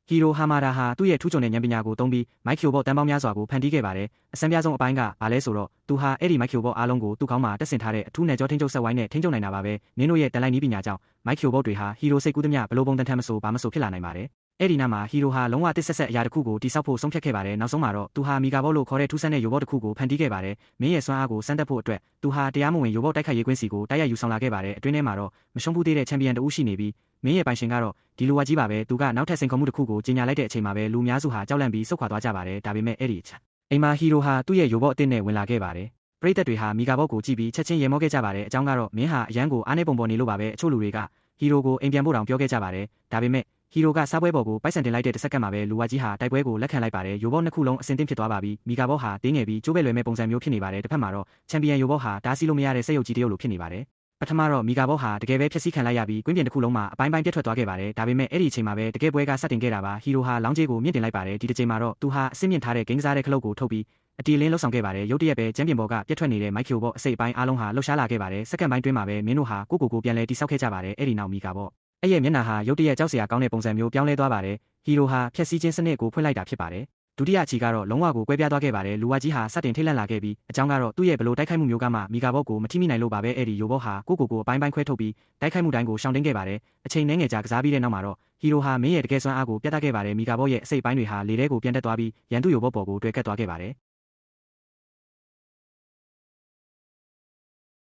ဟီရိုဟာမာဒါဟာသူ့ရဲ့ထူးချွန်တဲ့ဉာဏ်ပညာကိုသုံးပြီးမိုက်ခီယိုဘော့တန်းပေါင်းများစွာကိုဖန်တီးခဲ့ပါတယ်အစမ်းပြဆုံးအပိုင်းကဘာလဲဆိုတော့သူဟာအဲ့ဒီမိုက်ခီယိုဘော့အားလုံးကိုသူ့ခေါင်းမှာတက်ဆင်ထားတဲ့အထူးနယ်ကျော်ထိန်းချုပ်ဆက်ဝိုင်းနဲ့ထိန်းချုပ်နိုင်တာပါပဲမင်းတို့ရဲ့တန်လိုက်နည်းပညာကြောင့်မိုက်ခီယိုဘော့တွေဟာဟီရိုစိတ်ကူးသမျှဘလို့ပုံတန်ထမ်းမဆိုဘာမဆိုဖြစ်လာနိုင်ပါတယ်အဲ့ဒီနောက်မှာဟီရိုဟာလုံးဝတစ်ဆက်ဆက်အရာတစ်ခုကိုတိစောက်ဖို့ဆုံးဖြတ်ခဲ့ပါတယ်နောက်ဆုံးမှာတော့သူဟာမီဂါဘော့လို့ခေါ်တဲ့ထူးဆန်းတဲ့ယိုဘော့တစ်ခုကိုဖန်တီးခဲ့ပါတယ်မင်းရဲ့စွမ်းအားကိုစမ်းသပ်ဖို့အတွက်သူဟာတရားမဝင်ယိုဘော့တိုက်ခိုက်ရေးကွင်းစီကိုတိုက်ရိုက်ယူဆောင်လာခဲ့ပါတယ်အတွင်းထဲမှာတော့မရှုံးဘူးသေးတဲ့ချန်ပီယံတဦးရှိနေပြီးမင်းရဲ့ပိုင်ရှင်ကတော့ဒီလူဝါကြီးပါပဲသူကနောက်ထပ်စိန်ခေါ်မှုတစ်ခုကိုကြီးညာလိုက်တဲ့အချိန်မှာပဲလူများစုဟာကြောက်လန့်ပြီးဆုတ်ခွာသွားကြပါတယ်ဒါပေမဲ့အဲ့ဒီအချက်အိမ်မှာဟီရိုဟာသူ့ရဲ့ယိုဘော့အသစ်နဲ့ဝင်လာခဲ့ပါတယ်ပရိသတ်တွေဟာမီဂါဘော့ကိုကြည့်ပြီးချက်ချင်းရေမောခဲ့ကြပါတယ်အကြောင်းကတော့မင်းဟာအရန်ကိုအားနေပုံပေါ်နေလို့ပါပဲအချို့လူတွေကဟီရိုကိုအိမ်ပြန်ဖို့တောင်ပြောခဲ့ကြပါတယ်ဒါပေမဲ့ဟီရိုကစားပွဲပေါ်ကိုပိုက်ဆံတင်လိုက်တဲ့တစ်စက္ကန့်မှာပဲလူဝါကြီးဟာတိုက်ပွဲကိုလက်ခံလိုက်ပါတယ်ယိုဘော့နှစ်ခုလုံးအစင်တင်ဖြစ်သွားပါပြီမီဂါဘော့ဟာတင်းငယ်ပြီးကျိုးပဲလွယ်မဲ့ပုံစံမျိုးဖြစ်နေပါတယ်တစ်ဖက်မှာတော့ချန်ပီယံယိုဘော့ဟာတားဆီးလို့မရတဲ့စက်ရုပ်ကြီးတရုပ်လိုဖြစ်နေပါတယ်ပထမတော့မီဂါဘော့ဟာတကယ်ပဲဖျက်ဆီးခံလိုက်ရပြီးကွင်းပြင်တစ်ခုလုံးမှာအပိုင်းပိုင်းပြတ်ထွက်သွားခဲ့ပါတယ်ဒါပေမဲ့အဲ့ဒီအချိန်မှာပဲတကယ်ပွဲကစတင်ခဲ့တာပါဟီရိုဟာလောင်းကြီးကိုမြင့်တင်လိုက်ပါတယ်ဒီတစ်ချိန်မှာတော့သူဟာအစင်းမြင့်ထားတဲ့ဂိမ်းကစားတဲ့ခလုတ်ကိုထုတ်ပြီးအတီလင်းလှုပ်ဆောင်ခဲ့ပါတယ်ရုတ်တရက်ပဲကျမ်းပြင်ပေါ်ကပြတ်ထွက်နေတဲ့မိုက်ခီယိုဘော့အစိပ်ပိုင်းအားလုံးဟာလှုပ်ရှားလာခဲ့ပါတယ်စက္ကန့်ပိုင်းတွင်းမှာပဲမင်းတို့ဟာကိုပြန်လဲတိဆောက်ခဲ့ကြပါတယ်အဲ့ဒီနောက်မီဂါဘော့အဲ့ရဲ့မျက်နှာဟာရုတ်တရက်ကြောက်စရာကောင်းတဲ့ပုံစံမျိုးပြောင်းလဲသွားပါတယ်ဟီရိုဟာဖျက်ဆီးခြင်းစနစ်ကိုဖွင့်လိုက်တာဖြစ်ပါတယ်ဒုတိယအချီကတော့လုံးဝကိုကွဲပြားသွားခဲ့ပါတယ်လူဝါကြီးဟာစတင်ထိတ်လန့်လာခဲ့ပြီးအကြောင်းကတော့သူ့ရဲ့ဘလို့တိုက်ခိုက်မှုမျိုးကမှမီဂါဘော့ကိုမထိမိနိုင်လို့ပါပဲအဲ့ဒီယိုဘော့ဟာကိုအပိုင်းပိုင်းခွဲထုတ်ပြီးတိုက်ခိုက်မှုတိုင်းကိုရှောင်တင်းခဲ့ပါတယ်အချိန်နှဲငယ်ကြာကစားပြီးတဲ့နောက်မှာတော့ဟီရိုဟာမင်းရဲ့တကယ်စွမ်းအားကိုပြသခဲ့ပါတယ်မီဂါဘော့ရဲ့အစိပ်ပိုင်းတွေဟာလေထဲကိုပြန်တက်သွားပြီးရန်သူယိုဘော့ပေါ်ကိုတွေ့ကပ်သွားခဲ့ပါတယ်